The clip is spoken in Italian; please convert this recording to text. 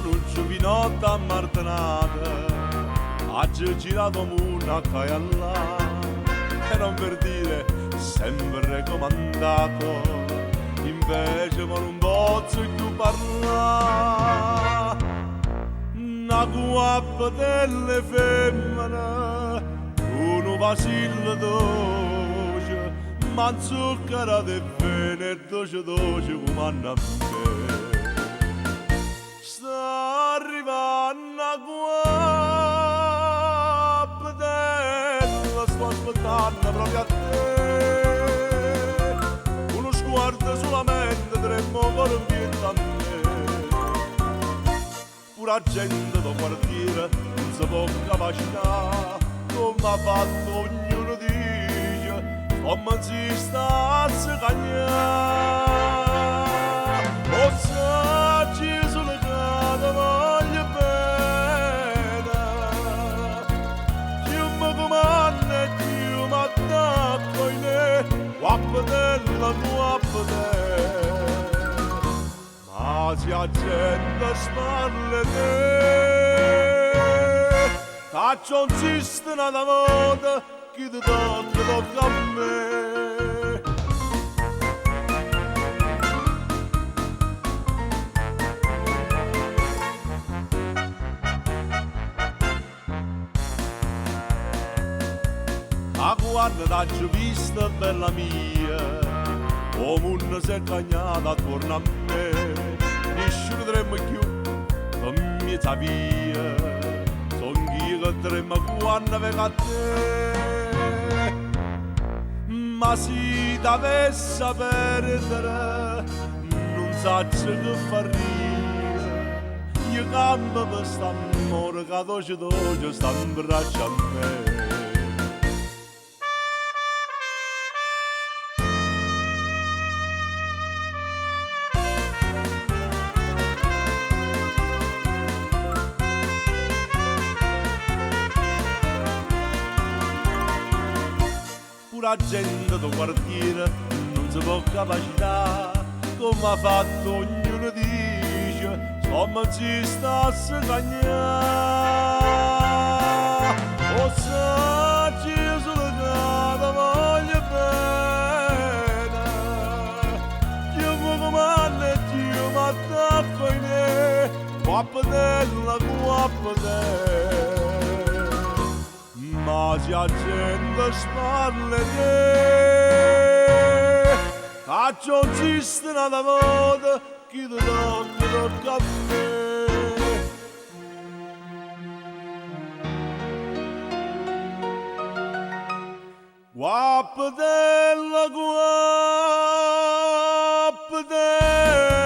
un giovinotto ammartanato, ha girato una là, e non per dire sempre comandato, invece ma non posso più parlare. Una guappetella femmina, un vasillo dolce, ma zuccherato e bene, dolce dolce come a me. Sta arrivando a Guappetella, sto aspettando proprio a te. Uno sguardo solamente, tremmo ancora un piede a me. Pure la gente del quartiere non si può capacitare, come ha fatto ognuno dice, come si sta a scagnare. O saggi sulle case voglio bene, più mi comanda e più mi attacco in me, Guappetella, Guappetella. Ma se la gente sparla te, faccio un sistema da moda, chi ti tocca a me. Ma guarda t'ho vista bella mia, o mondo si è cagnata attorno a me, nessuno tremma più con me via, son io che tremma quando vengo a te. Ma se t'avessi a perdere, non saggio che farire, io campo per st'amore che dolce dolce sta in braccio a me. La gente del quartiere non si può capacitare, come ha fatto ognuno dice, come si sta a scagnare. O saggi sulle case voglio bene, Dio mi comanda e Dio mi attacco in me, Guappetella, Guappetella. Ma se la gente sparla te, faccio un sistema da moda, chi ti tocca a me. Guappetella, Guappetella.